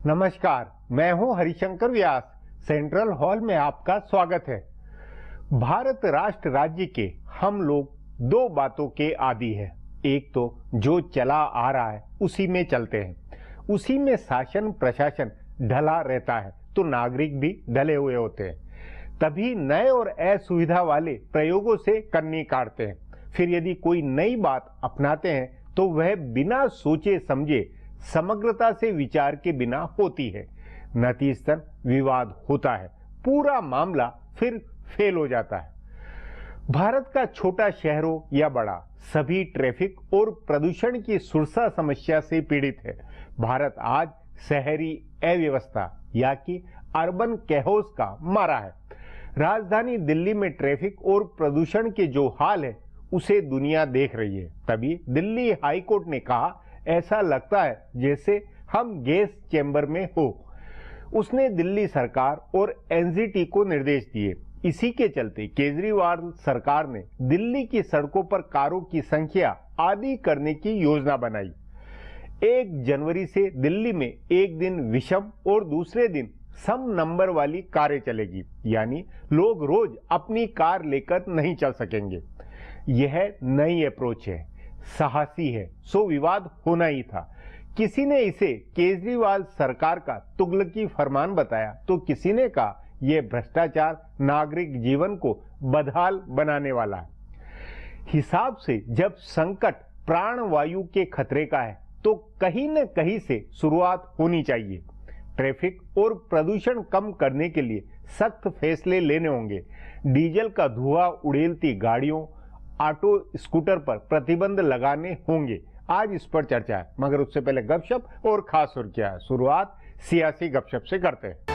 नमस्कार, मैं हूं हरिशंकर व्यास। सेंट्रल हॉल में आपका स्वागत है। भारत राष्ट्र राज्य के हम लोग दो बातों के आदी हैं। एक तो जो चला आ रहा है उसी में चलते हैं, उसी में शासन प्रशासन ढला रहता है तो नागरिक भी ढले हुए होते हैं। तभी नए और असुविधा वाले प्रयोगों से कन्नी काटते हैं। फिर यदि कोई नई बात अपनाते हैं तो वह बिना सोचे समझे समग्रता से विचार के बिना होती है। नतीजतन विवाद होता है, पूरा मामला फिर फेल हो जाता है। भारत का छोटा शहर हो या बड़ा, सभी ट्रैफिक और प्रदूषण की सुरसा समस्या से पीड़ित है। भारत आज शहरी अव्यवस्था या कि अर्बन कैओस का मारा है। राजधानी दिल्ली में ट्रैफिक और प्रदूषण के जो हाल है उसे दुनिया देख रही है। तभी दिल्ली हाई कोर्ट ने कहा, ऐसा लगता है जैसे हम गैस चैम्बर में हो। उसने दिल्ली सरकार और एनजीटी को निर्देश दिए। इसी के चलते केजरीवाल सरकार ने दिल्ली की सड़कों पर कारों की संख्या आधी करने की योजना बनाई। 1 जनवरी से दिल्ली में एक दिन विषम और दूसरे दिन सम नंबर वाली कारें चलेगी, यानी लोग रोज अपनी कार लेकर नहीं चल सकेंगे। यह नई अप्रोच है, साहसी है, सो विवाद होना ही था। किसी ने इसे केजरीवाल सरकार का तुगलकी फरमान बताया तो किसी ने कहा यह भ्रष्टाचार नागरिक जीवन को बदहाल बनाने वाला है। हिसाब से जब संकट प्राणवायु के खतरे का है तो कहीं न कहीं से शुरुआत होनी चाहिए। ट्रैफिक और प्रदूषण कम करने के लिए सख्त फैसले लेने होंगे। डीजल का धुआं उड़ेलती गाड़ियों, ऑटो स्कूटर पर प्रतिबंध लगाने होंगे। आज इस पर चर्चा है, मगर उससे पहले गपशप और खास सुर्खियां। शुरुआत सियासी गपशप से करते हैं।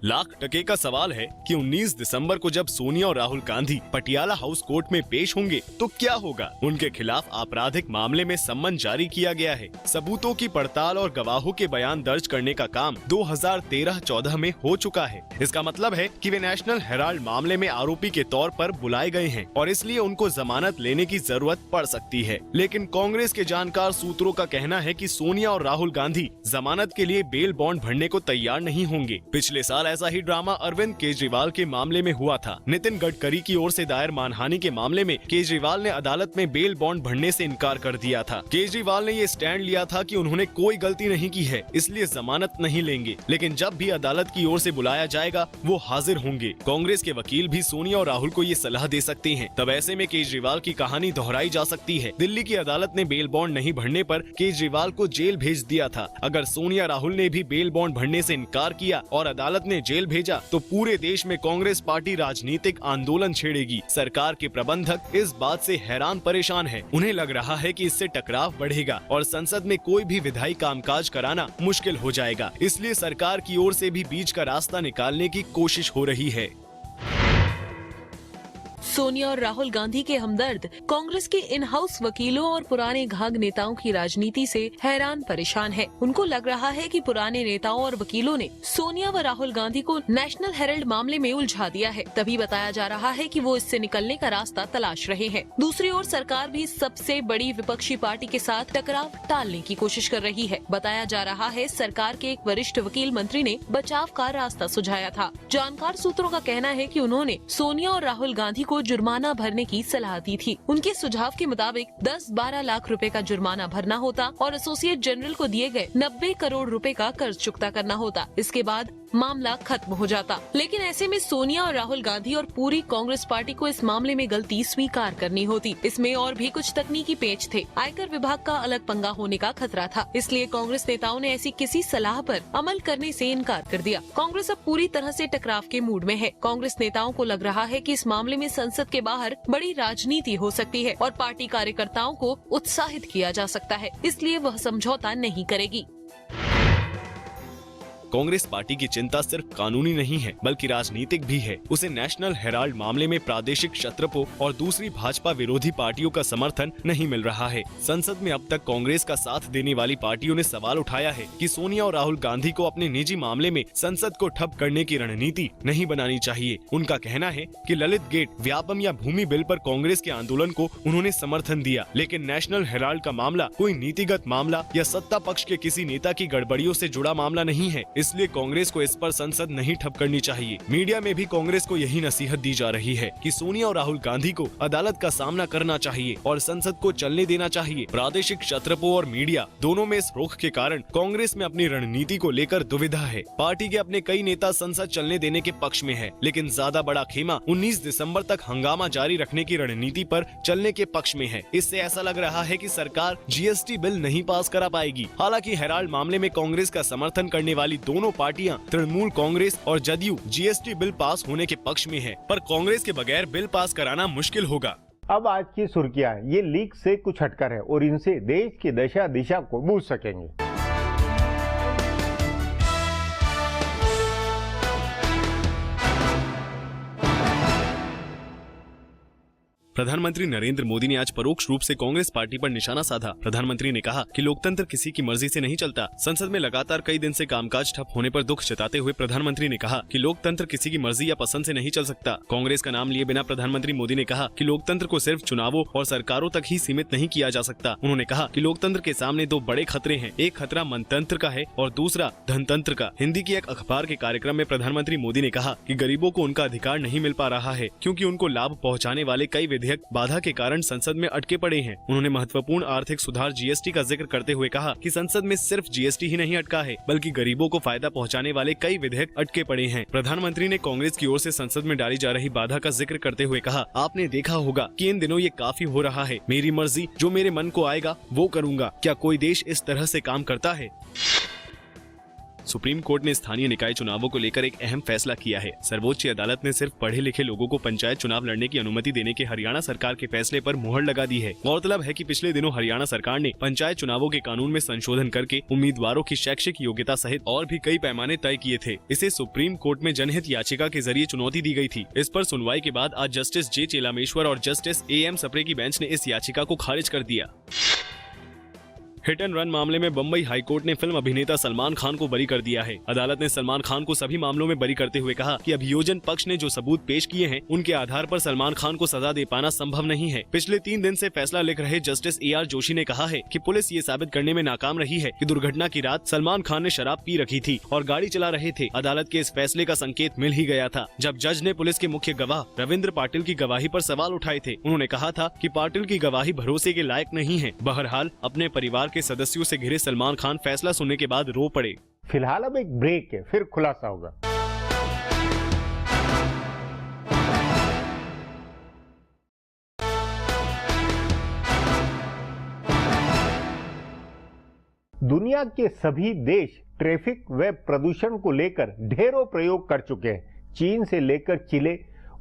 लाख टके का सवाल है कि 19 दिसंबर को जब सोनिया और राहुल गांधी पटियाला हाउस कोर्ट में पेश होंगे तो क्या होगा। उनके खिलाफ आपराधिक मामले में सम्मन जारी किया गया है। सबूतों की पड़ताल और गवाहों के बयान दर्ज करने का काम 2013-14 में हो चुका है। इसका मतलब है कि वे नेशनल हेराल्ड मामले में आरोपी के तौर पर बुलाए गए हैं और इसलिए उनको जमानत लेने की जरूरत पड़ सकती है। लेकिन कांग्रेस के जानकार सूत्रों का कहना है कि सोनिया और राहुल गांधी जमानत के लिए बेल बॉन्ड भरने को तैयार नहीं होंगे। पिछले साल ऐसा ही ड्रामा अरविंद केजरीवाल के मामले में हुआ था। नितिन गडकरी की ओर से दायर मानहानि के मामले में केजरीवाल ने अदालत में बेल बॉन्ड भरने से इनकार कर दिया था। केजरीवाल ने ये स्टैंड लिया था कि उन्होंने कोई गलती नहीं की है, इसलिए जमानत नहीं लेंगे। लेकिन जब भी अदालत की ओर से बुलाया जाएगा वो हाजिर होंगे। कांग्रेस के वकील भी सोनिया और राहुल को ये सलाह दे सकते हैं। तब ऐसे में केजरीवाल की कहानी दोहराई जा सकती है। दिल्ली की अदालत ने बेल बॉन्ड नहीं भरने पर केजरीवाल को जेल भेज दिया था। अगर सोनिया राहुल ने भी बेल बॉन्ड भरने से इनकार किया और अदालत ने जेल भेजा तो पूरे देश में कांग्रेस पार्टी राजनीतिक आंदोलन छेड़ेगी। सरकार के प्रबंधक इस बात से हैरान परेशान है। उन्हें लग रहा है कि इससे टकराव बढ़ेगा और संसद में कोई भी विधायी कामकाज कराना मुश्किल हो जाएगा। इसलिए सरकार की ओर से भी बीच का रास्ता निकालने की कोशिश हो रही है। सोनिया और राहुल गांधी के हमदर्द कांग्रेस के इन हाउस वकीलों और पुराने घाघ नेताओं की राजनीति से हैरान परेशान है। उनको लग रहा है कि पुराने नेताओं और वकीलों ने सोनिया व राहुल गांधी को नेशनल हेराल्ड मामले में उलझा दिया है। तभी बताया जा रहा है कि वो इससे निकलने का रास्ता तलाश रहे हैं। दूसरी ओर सरकार भी सबसे बड़ी विपक्षी पार्टी के साथ टकराव टालने की कोशिश कर रही है। बताया जा रहा है सरकार के एक वरिष्ठ वकील मंत्री ने बचाव का रास्ता सुझाया था। जानकार सूत्रों का कहना है कि उन्होंने सोनिया और राहुल गांधी को जुर्माना भरने की सलाह दी थी। उनके सुझाव के मुताबिक 10-12 लाख रुपए का जुर्माना भरना होता और एसोसिएट जनरल को दिए गए 90 करोड़ रुपए का कर्ज चुकता करना होता। इसके बाद मामला खत्म हो जाता। लेकिन ऐसे में सोनिया और राहुल गांधी और पूरी कांग्रेस पार्टी को इस मामले में गलती स्वीकार करनी होती। इसमें और भी कुछ तकनीकी पेच थे। आयकर विभाग का अलग पंगा होने का खतरा था, इसलिए कांग्रेस नेताओं ने ऐसी किसी सलाह पर अमल करने से इनकार कर दिया। कांग्रेस अब पूरी तरह से टकराव के मूड में है। कांग्रेस नेताओं को लग रहा है कि इस मामले में संसद के बाहर बड़ी राजनीति हो सकती है और पार्टी कार्यकर्ताओं को उत्साहित किया जा सकता है, इसलिए वह समझौता नहीं करेगी। कांग्रेस पार्टी की चिंता सिर्फ कानूनी नहीं है बल्कि राजनीतिक भी है। उसे नेशनल हेराल्ड मामले में प्रादेशिक क्षत्रपों और दूसरी भाजपा विरोधी पार्टियों का समर्थन नहीं मिल रहा है। संसद में अब तक कांग्रेस का साथ देने वाली पार्टियों ने सवाल उठाया है कि सोनिया और राहुल गांधी को अपने निजी मामले में संसद को ठप करने की रणनीति नहीं बनानी चाहिए। उनका कहना है कि ललित गेट, व्यापम या भूमि बिल पर कांग्रेस के आंदोलन को उन्होंने समर्थन दिया, लेकिन नेशनल हेराल्ड का मामला कोई नीतिगत मामला या सत्ता पक्ष के किसी नेता की गड़बड़ियों से जुड़ा मामला नहीं है, इसलिए कांग्रेस को इस पर संसद नहीं ठप करनी चाहिए। मीडिया में भी कांग्रेस को यही नसीहत दी जा रही है कि सोनिया और राहुल गांधी को अदालत का सामना करना चाहिए और संसद को चलने देना चाहिए। प्रादेशिक क्षत्रपों और मीडिया दोनों में इस रुख के कारण कांग्रेस में अपनी रणनीति को लेकर दुविधा है। पार्टी के अपने कई नेता संसद चलने देने के पक्ष में है, लेकिन ज्यादा बड़ा खेमा 19 दिसंबर तक हंगामा जारी रखने की रणनीति पर चलने के पक्ष में है। इससे ऐसा लग रहा है कि सरकार जीएसटी बिल नहीं पास करा पाएगी। हालांकि हेराल्ड मामले में कांग्रेस का समर्थन करने वाली दोनों पार्टियां तृणमूल कांग्रेस और जदयू जीएसटी बिल पास होने के पक्ष में है, पर कांग्रेस के बगैर बिल पास कराना मुश्किल होगा। अब आज की सुर्खियां ये लीक से कुछ हटकर है और इनसे देश की दशा दिशा को बूझ सकेंगे। प्रधानमंत्री नरेंद्र मोदी ने आज परोक्ष रूप से कांग्रेस पार्टी पर निशाना साधा। प्रधानमंत्री ने कहा कि लोकतंत्र किसी की मर्जी से नहीं चलता। संसद में लगातार कई दिन से कामकाज ठप होने पर दुख जताते हुए प्रधानमंत्री ने कहा कि लोकतंत्र किसी की मर्जी या पसंद से नहीं चल सकता। कांग्रेस का नाम लिए बिना प्रधानमंत्री मोदी ने कहा कि लोकतंत्र को सिर्फ चुनावों और सरकारों तक ही सीमित नहीं किया जा सकता। उन्होंने कहा कि लोकतंत्र के सामने दो बड़े खतरे हैं, एक खतरा मनतंत्र का है और दूसरा धनतंत्र का। हिंदी की एक अखबार के कार्यक्रम में प्रधानमंत्री मोदी ने कहा कि गरीबों को उनका अधिकार नहीं मिल पा रहा है क्योंकि उनको लाभ पहुँचाने वाले कई विधेयक बाधा के कारण संसद में अटके पड़े हैं। उन्होंने महत्वपूर्ण आर्थिक सुधार जीएसटी का जिक्र करते हुए कहा कि संसद में सिर्फ जीएसटी ही नहीं अटका है बल्कि गरीबों को फायदा पहुंचाने वाले कई विधेयक अटके पड़े हैं। प्रधानमंत्री ने कांग्रेस की ओर से संसद में डाली जा रही बाधा का जिक्र करते हुए कहा, आपने देखा होगा कि इन दिनों ये काफी हो रहा है। मेरी मर्जी, जो मेरे मन को आएगा वो करूँगा। क्या कोई देश इस तरह से काम करता है? सुप्रीम कोर्ट ने स्थानीय निकाय चुनावों को लेकर एक अहम फैसला किया है। सर्वोच्च अदालत ने सिर्फ पढ़े लिखे लोगों को पंचायत चुनाव लड़ने की अनुमति देने के हरियाणा सरकार के फैसले पर मुहर लगा दी है। गौरतलब है कि पिछले दिनों हरियाणा सरकार ने पंचायत चुनावों के कानून में संशोधन करके उम्मीदवारों की शैक्षिक योग्यता सहित और भी कई पैमाने तय किए थे। इसे सुप्रीम कोर्ट में जनहित याचिका के जरिए चुनौती दी गई थी। इस पर सुनवाई के बाद आज जस्टिस जे चेलामेश्वर और जस्टिस AM सप्रे की बेंच ने इस याचिका को खारिज कर दिया। हिट एंड रन मामले में बम्बई हाईकोर्ट ने फिल्म अभिनेता सलमान खान को बरी कर दिया है। अदालत ने सलमान खान को सभी मामलों में बरी करते हुए कहा कि अभियोजन पक्ष ने जो सबूत पेश किए हैं उनके आधार पर सलमान खान को सजा दे पाना संभव नहीं है। पिछले 3 दिन से फैसला लिख रहे जस्टिस AR जोशी ने कहा है कि पुलिस ये साबित करने में नाकाम रही है कि दुर्घटना की रात सलमान खान ने शराब पी रखी थी और गाड़ी चला रहे थे। अदालत के इस फैसले का संकेत मिल ही गया था जब जज ने पुलिस के मुख्य गवाह रविंद्र पाटिल की गवाही पर सवाल उठाए थे। उन्होंने कहा था कि पाटिल की गवाही भरोसे के लायक नहीं है। बहरहाल अपने परिवार के सदस्यों से सलमान खान फैसला सुनने के बाद रो पड़े। फिलहाल अब एक ब्रेक है, फिर खुलासा होगा। दुनिया के सभी देश ट्रैफिक व प्रदूषण को लेकर ढेरों प्रयोग कर चुके हैं। चीन से लेकर चिले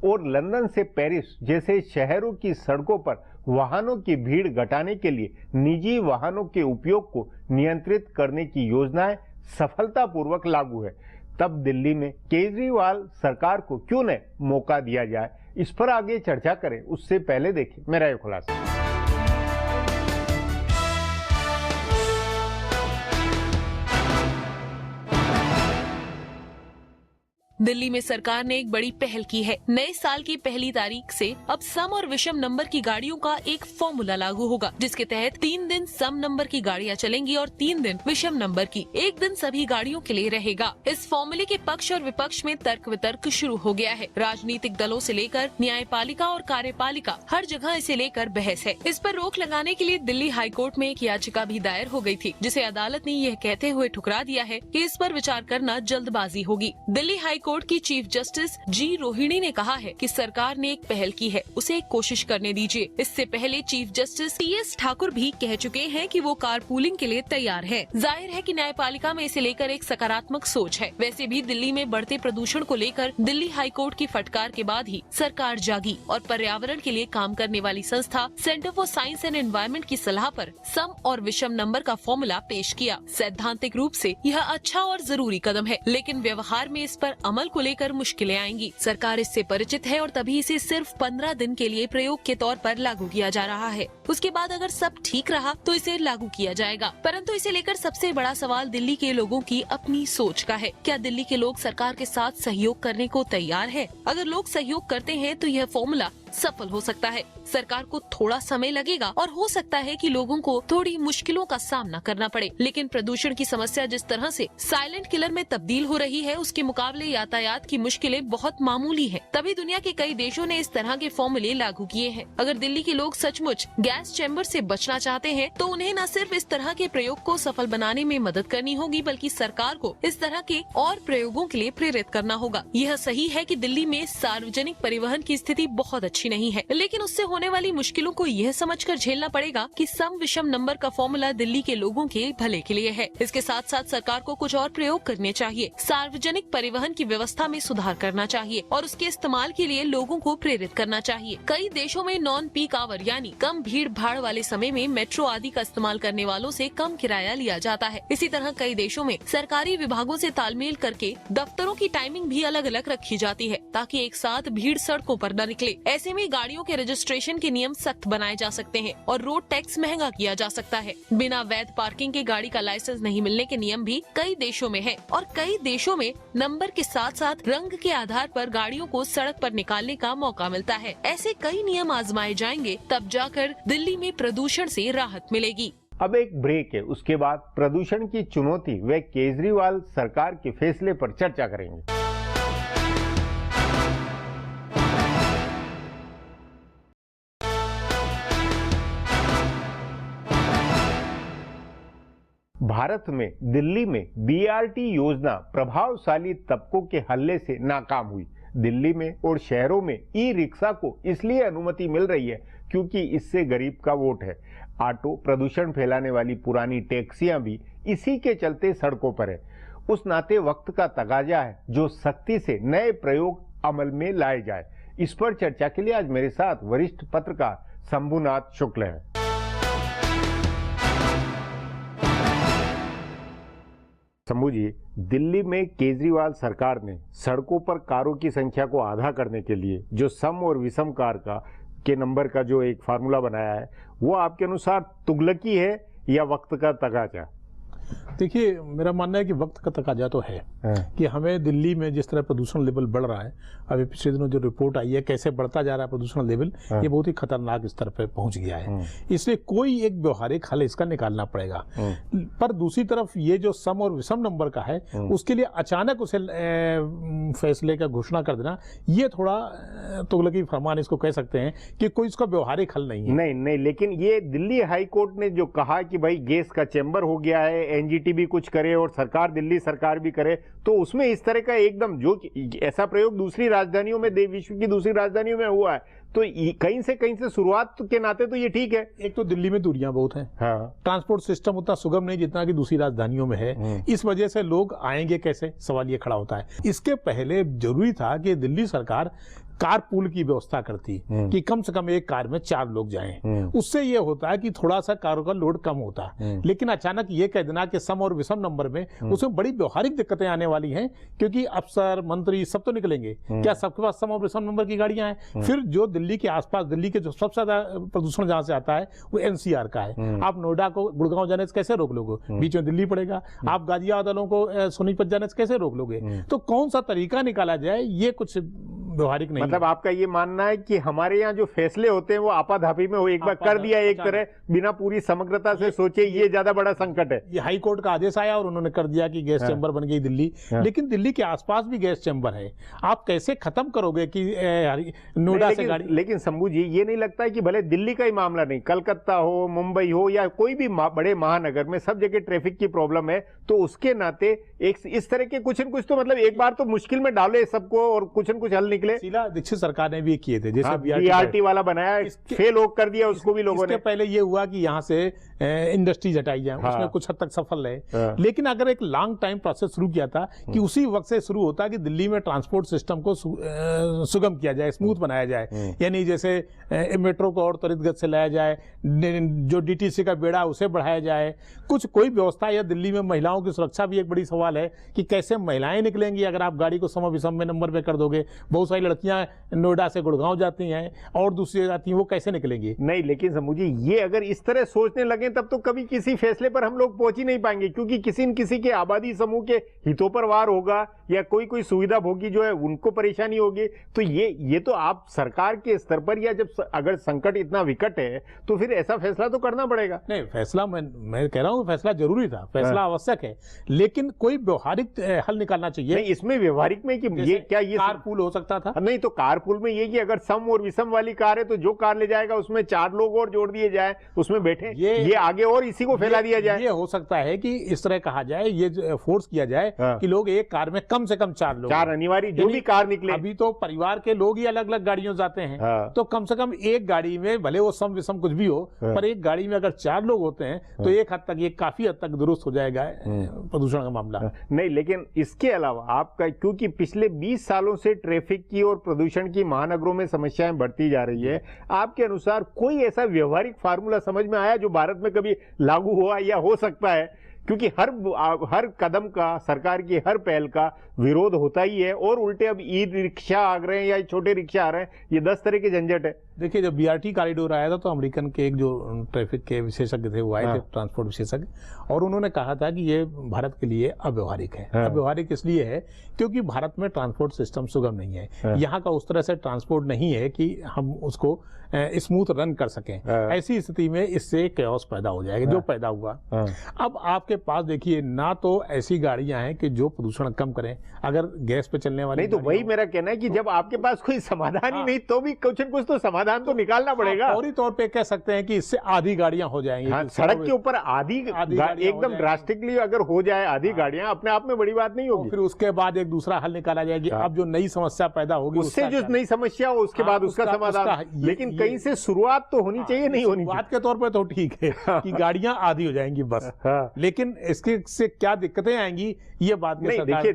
और लंदन से पेरिस जैसे शहरों की सड़कों पर वाहनों की भीड़ घटाने के लिए निजी वाहनों के उपयोग को नियंत्रित करने की योजनाएं सफलतापूर्वक लागू है। तब दिल्ली में केजरीवाल सरकार को क्यों न मौका दिया जाए, इस पर आगे चर्चा करें। उससे पहले देखिए मेरा ये खुलासा। दिल्ली में सरकार ने एक बड़ी पहल की है। नए साल की पहली तारीख से अब सम और विषम नंबर की गाड़ियों का एक फॉर्मूला लागू होगा, जिसके तहत 3 दिन सम नंबर की गाड़ियां चलेंगी और 3 दिन विषम नंबर की। एक दिन सभी गाड़ियों के लिए रहेगा। इस फॉर्मूले के पक्ष और विपक्ष में तर्क वितर्क शुरू हो गया है। राजनीतिक दलों से लेकर न्यायपालिका और कार्यपालिका हर जगह इसे लेकर बहस है। इस पर रोक लगाने के लिए दिल्ली हाईकोर्ट में एक याचिका भी दायर हो गई थी, जिसे अदालत ने यह कहते हुए ठुकरा दिया है कि इस पर विचार करना जल्दबाजी होगी। दिल्ली हाईकोर्ट कोर्ट की चीफ जस्टिस जी रोहिणी ने कहा है कि सरकार ने एक पहल की है, उसे एक कोशिश करने दीजिए। इससे पहले चीफ जस्टिस टी.एस. ठाकुर भी कह चुके हैं कि वो कारपूलिंग के लिए तैयार है। जाहिर है कि न्यायपालिका में इसे लेकर एक सकारात्मक सोच है। वैसे भी दिल्ली में बढ़ते प्रदूषण को लेकर दिल्ली हाई कोर्ट की फटकार के बाद ही सरकार जागी और पर्यावरण के लिए काम करने वाली संस्था centre for science and environment की सलाह पर सम और विषम नंबर का फॉर्मूला पेश किया। सैद्धांतिक रूप से यह अच्छा और जरूरी कदम है, लेकिन व्यवहार में इस पर अमल को लेकर मुश्किलें आएंगी। सरकार इससे परिचित है और तभी इसे सिर्फ 15 दिन के लिए प्रयोग के तौर पर लागू किया जा रहा है। उसके बाद अगर सब ठीक रहा तो इसे लागू किया जाएगा। परंतु इसे लेकर सबसे बड़ा सवाल दिल्ली के लोगों की अपनी सोच का है। क्या दिल्ली के लोग सरकार के साथ सहयोग करने को तैयार है? अगर लोग सहयोग करते हैं तो यह फॉर्मूला सफल हो सकता है। सरकार को थोड़ा समय लगेगा और हो सकता है कि लोगों को थोड़ी मुश्किलों का सामना करना पड़े, लेकिन प्रदूषण की समस्या जिस तरह से साइलेंट किलर में तब्दील हो रही है, उसके मुकाबले यातायात की मुश्किलें बहुत मामूली हैं। तभी दुनिया के कई देशों ने इस तरह के फॉर्मूले लागू किए हैं। अगर दिल्ली के लोग सचमुच गैस चैम्बर से बचना चाहते हैं तो उन्हें न सिर्फ इस तरह के प्रयोग को सफल बनाने में मदद करनी होगी, बल्कि सरकार को इस तरह के और प्रयोगों के लिए प्रेरित करना होगा। यह सही है कि दिल्ली में सार्वजनिक परिवहन की स्थिति बहुत अच्छी नहीं है, लेकिन उससे होने वाली मुश्किलों को यह समझकर झेलना पड़ेगा कि सम विषम नंबर का फॉर्मूला दिल्ली के लोगों के भले के लिए है। इसके साथ साथ सरकार को कुछ और प्रयोग करने चाहिए। सार्वजनिक परिवहन की व्यवस्था में सुधार करना चाहिए और उसके इस्तेमाल के लिए लोगों को प्रेरित करना चाहिए। कई देशों में नॉन पीक आवर यानी कम भीड़ भाड़ वाले समय में मेट्रो आदि का इस्तेमाल करने वालों से कम किराया लिया जाता है। इसी तरह कई देशों में सरकारी विभागों से तालमेल करके दफ्तरों की टाइमिंग भी अलग अलग रखी जाती है, ताकि एक साथ भीड़ सड़कों पर न निकले। ऐसे में गाड़ियों के रजिस्ट्रेशन के नियम सख्त बनाए जा सकते हैं और रोड टैक्स महंगा किया जा सकता है। बिना वैध पार्किंग के गाड़ी का लाइसेंस नहीं मिलने के नियम भी कई देशों में है और कई देशों में नंबर के साथ साथ रंग के आधार पर गाड़ियों को सड़क पर निकालने का मौका मिलता है। ऐसे कई नियम आजमाए जाएंगे, तब जाकर दिल्ली में प्रदूषण से राहत मिलेगी। अब एक ब्रेक है, उसके बाद प्रदूषण की चुनौती व केजरीवाल सरकार के फैसले पर चर्चा करेंगे। भारत में दिल्ली में BRT योजना प्रभावशाली तबकों के हल्ले से नाकाम हुई। दिल्ली में और शहरों में ई-रिक्शा को इसलिए अनुमति मिल रही है क्योंकि इससे गरीब का वोट है। ऑटो, प्रदूषण फैलाने वाली पुरानी टैक्सियां भी इसी के चलते सड़कों पर है। उस नाते वक्त का तकाजा है जो सख्ती से नए प्रयोग अमल में लाए जाए। इस पर चर्चा के लिए आज मेरे साथ वरिष्ठ पत्रकार शंभुनाथ शुक्ल है। शंभू जी, दिल्ली में केजरीवाल सरकार ने सड़कों पर कारों की संख्या को आधा करने के लिए जो सम और विषम कार के नंबर का जो एक फार्मूला बनाया है, वो आपके अनुसार तुगलकी है या वक्त का तकाजा? देखिए, मेरा मानना है कि वक्त का तकाजा तो है कि हमें दिल्ली में जिस तरह प्रदूषण लेवल बढ़ रहा है, अभी पिछले दिनों जो रिपोर्ट आई है कैसे बढ़ता जा रहा है प्रदूषण लेवल, ये बहुत ही खतरनाक स्तर पर पहुंच गया है। इसलिए कोई एक व्यवहारिक हल इसका निकालना पड़ेगा। पर दूसरी तरफ ये जो सम और विषम नंबर का है, उसके लिए अचानक उसे फैसले का घोषणा कर देना, ये थोड़ा तुगलकी फरमान इसको कह सकते हैं कि कोई इसका व्यवहारिक हल नहीं है। नहीं, लेकिन ये दिल्ली हाई कोर्ट ने जो कहा कि भाई गैस का चैम्बर हो गया है, NGT भी कुछ करे और दिल्ली सरकार भी करे, तो उसमें इस तरह का एकदम जो ऐसा प्रयोग दूसरी राजधानियों में, विश्व की दूसरी राजधानियों में हुआ है, तो कहीं से शुरुआत के नाते तो ये ठीक है। एक तो दिल्ली में दूरियां बहुत हैं, ट्रांसपोर्ट सिस्टम उतना सुगम नहीं जितना कि दूसरी राजधानियों में है। इस वजह से लोग आएंगे कैसे, सवाल ये खड़ा होता है। इसके पहले जरूरी था कि दिल्ली सरकार कार पूल की व्यवस्था करती कि कम से कम एक कार में 4 लोग जाएं। उससे ये होता है कि थोड़ा सा कारों का लोड कम होता है। लेकिन अचानक ये कह देना कि सम और विषम नंबर में, उसमें बड़ी व्यवहारिक दिक्कतें आने वाली हैं, क्योंकि अफसर, मंत्री सब तो निकलेंगे। क्या सबके पास सम और विषम नंबर की गाड़ियां हैं? फिर जो दिल्ली के आसपास, दिल्ली के जो सबसे ज्यादा प्रदूषण जहां से आता है वो NCR का है। आप नोएडा को गुड़गांव जाने से कैसे रोक लोगे? बीच में दिल्ली पड़ेगा। आप गाजियाबाद वालों को सोनीपत जाने से कैसे रोक लोगे? तो कौन सा तरीका निकाला जाए, ये कुछ व्यवहारिक नहीं। मतलब आपका ये मानना है कि हमारे यहाँ जो फैसले होते हैं वो आपाधापी में हो, एक बार कर दिया एक तरह बिना पूरी समग्रता से सोचे, ये ज्यादा बड़ा संकट है। ये हाई कोर्ट का आदेश आया और उन्होंने कर दिया कि गैस चैम्बर बन गई दिल्ली, लेकिन दिल्ली के आसपास भी गैस चैम्बर है। आप कैसे खत्म करोगे कि नोएडा से गाड़ी? लेकिन शंभू जी, ये नहीं लगता है कि भले दिल्ली का ही मामला नहीं, कलकत्ता हो, मुंबई हो या कोई भी बड़े महानगर में सब जगह ट्रैफिक की प्रॉब्लम है, तो उसके नाते एक इस तरह के कुछ न कुछ तो मतलब एक बार तो मुश्किल में डाले सबको और कुछ न कुछ हल निकले। शीला दीक्षित सरकार ने भी किए थे, जैसे बीआरटी वाला बनाया, फेल हो कर दिया उसको भी लोगों ने। पहले ये हुआ कि यहाँ से इंडस्ट्रीज हटाई जाए, उसमें कुछ हद तक सफल रहे, लेकिन अगर एक लॉन्ग टाइम प्रोसेस शुरू किया था कि उसी वक्त से शुरू होता कि दिल्ली में ट्रांसपोर्ट सिस्टम को सुगम किया जाए, स्मूथ बनाया जाए, यानी जैसे मेट्रो को और त्वरित गति से लाया जाए, जो डीटीसी का बेड़ा उसे बढ़ाया जाए, कुछ कोई व्यवस्था। या दिल्ली में महिलाओं की सुरक्षा भी एक बड़ी सवाल है कि कैसे महिलाएं निकलेंगी अगर आप गाड़ी को सम विषम में नंबर पे कर दोगे। बहुत सारी लड़कियां नोएडा से गुड़गांव जाती हैं और दूसरी जाती हैं, वो कैसे निकलेंगी? नहीं, लेकिन समझिए ये अगर इस तरह सोचने लगे तब तो कभी किसी फैसले पर हम लोग पहुंच ही नहीं पाएंगे, क्योंकि किसी न किसी के आबादी समूह के हितों पर वार होगा या कोई सुविधा भोगी जो है उनको परेशानी होगी। तो ये तो आप सरकार के स्तर पर, या जब अगर संकट इतना विकट है तो फिर ऐसा फैसला तो करना पड़ेगा। नहीं, फैसला मैं कह रहा हूँ फैसला जरूरी था, फैसला आवश्यक है, लेकिन कोई व्यवहारिक हल निकालना चाहिए। नहीं, इसमें व्यवहारिक में कि ये क्या ये कारपूल हो सकता था? नहीं, तो कारपूल में ये कि अगर सम और विषम वाली कार है तो जो कार ले जाएगा उसमें 4 लोग और जोड़ दिए जाए, उसमें बैठे ये आगे और इसी को फैला दिया जाए। ये हो सकता है कि इस तरह कहा जाए, ये फोर्स किया जाए कि लोग एक कार में कम से कम 4 लोग, 4 अनिवार्य जो भी कार निकले। अभी तो परिवार के लोग ही अलग अलग गाड़ियों जाते हैं, तो कम से कम एक गाड़ी में, भले वो सम विषम कुछ भी हो, पर एक गाड़ी में अगर 4 लोग होते हैं तो एक हद तक ये काफी हद तक दुरुस्त हो जाएगा प्रदूषण का मामला। नहीं, लेकिन इसके अलावा आपका, क्योंकि पिछले 20 सालों से ट्रैफिक की और प्रदूषण की महानगरों में समस्याएं बढ़ती जा रही है, आपके अनुसार कोई ऐसा व्यवहारिक फार्मूला समझ में आया जो भारत में कभी लागू हुआ या हो सकता है? क्योंकि हर कदम का, सरकार की हर पहल का विरोध होता ही है, और उल्टे अब ई रिक्शा आ रहे हैं या छोटे रिक्शा आ रहे हैं, ये 10 तरह के झंझट है। देखिए, जब बीआरटी कॉरिडोर आया था तो अमेरिकन के एक जो ट्रैफिक के विशेषज्ञ थे वो आए थे, ट्रांसपोर्ट विशेषज्ञ, और उन्होंने कहा था कि ये भारत के लिए अव्यवहारिक है। अव्यवहारिक इसलिए है क्योंकि भारत में ट्रांसपोर्ट सिस्टम सुगम नहीं है, यहाँ का उस तरह से ट्रांसपोर्ट नहीं है कि हम उसको स्मूथ रन कर सकें। ऐसी स्थिति में इससे कैओस पैदा हो जाएगा, जो पैदा हुआ। अब आपके पास देखिए, ना तो ऐसी गाड़ियां हैं कि जो प्रदूषण कम करें, अगर गैस पे चलने वाली नहीं, तो वही मेरा कहना है कि जब आपके पास कोई समाधान ही नहीं तो भी कुछ न कुछ तो समाधान तो निकालना पड़ेगा। फौरी तौर पे कह सकते हैं कि इससे आधी गाड़ियां हो जाएंगी। सड़क के ऊपर आधी एकदम ड्रास्टिकली अगर हो जाए आधी गाड़ियां, अपने आप में बड़ी बात नहीं होगी। फिर उसके बाद एक दूसरा हल निकाला जाएगी। अब जो नई समस्या पैदा होगी, उससे जो नई समस्या हो उसके बाद उसका समाधान, लेकिन कहीं से शुरुआत तो होनी चाहिए। नहीं होनी, शुरुआत के तौर पर तो ठीक है कि गाड़ियां आधी हो जाएंगी बस, लेकिन इसके से क्या दिक्कतें आएंगी ये बात नहीं। देखिए,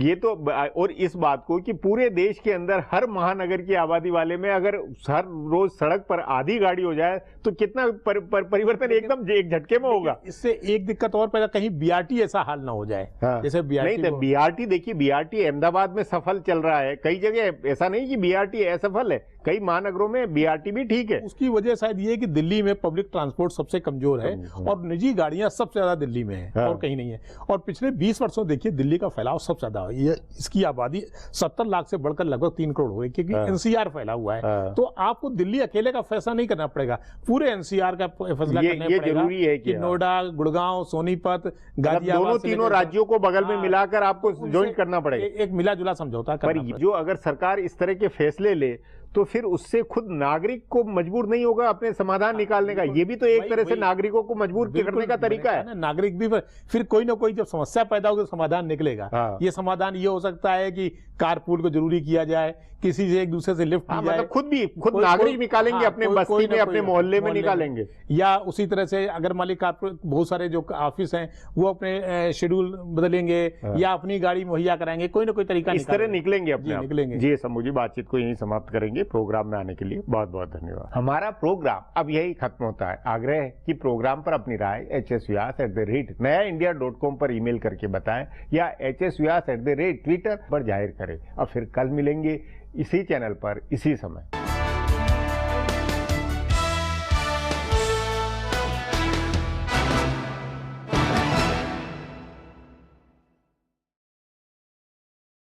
ये तो, और इस बात को कि पूरे देश के अंदर हर महानगर की आबादी वाले में अगर हर रोज सड़क पर आधी गाड़ी हो जाए तो कितना परिवर्तन एकदम एक झटके में होगा। इससे एक दिक्कत और पैदा, कहीं बीआरटी ऐसा हाल ना हो जाए जैसे बीआरटी। नहीं, तो बीआरटी देखिए, बीआरटी अहमदाबाद में सफल चल रहा है, कई जगह ऐसा नहीं कि बीआरटी असफल है, कई महानगरों में बीआरटी भी ठीक है। उसकी वजह शायद ये कि दिल्ली में पब्लिक ट्रांसपोर्ट सबसे कमजोर है और निजी गाड़ियां सबसे ज्यादा दिल्ली में है और कहीं नहीं है। और पिछले 20 वर्षों देखिए दिल्ली का फैलाव सबसे ज्यादा है, इसकी आबादी 70 लाख से बढ़कर लगभग 3 करोड़ हो गई, क्योंकि एनसीआर फैला हुआ है। तो आपको दिल्ली अकेले का फैसला नहीं करना पड़ेगा, पूरे एनसीआर का फैसला करना पड़ेगा। जरूरी है कि नोएडा, गुड़गांव, सोनीपत, गाजियाबाद, तीनों राज्यों को बगल में मिलाकर आपको ज्वाइन करना पड़ेगा, एक मिला जुला समझौता करना पड़ेगा। जो अगर सरकार इस तरह के फैसले ले तो फिर उससे खुद नागरिक को मजबूर नहीं होगा अपने समाधान निकालने का। ये भी तो एक तरह से नागरिकों को मजबूर करने का तरीका है। नागरिक भी फिर कोई ना कोई जब समस्या पैदा होगी तो समाधान निकलेगा। ये समाधान ये हो सकता है कि कारपूल को जरूरी किया जाए, किसी से एक दूसरे से लिफ्ट की जाए, मतलब खुद नागरिक निकालेंगे, अपने बस्ती में, अपने मोहल्ले में निकालेंगे। या उसी तरह से अगर मालिक बहुत सारे जो ऑफिस हैं वो अपने शेड्यूल बदलेंगे या अपनी गाड़ी मुहैया कराएंगे, कोई ना कोई तरीका इस तरह निकलेंगे अपने निकलेंगे। जी शंभू जी, बातचीत को यहीं समाप्त करेंगे। प्रोग्राम में आने के लिए बहुत बहुत धन्यवाद। हमारा प्रोग्राम अब यही खत्म होता है। आग्रह है कि प्रोग्राम पर अपनी राय hsvyas@nayaindia.com पर ईमेल करके बताएं या hsvyas@twitter पर जाहिर करें। और फिर कल मिलेंगे इसी चैनल पर इसी समय।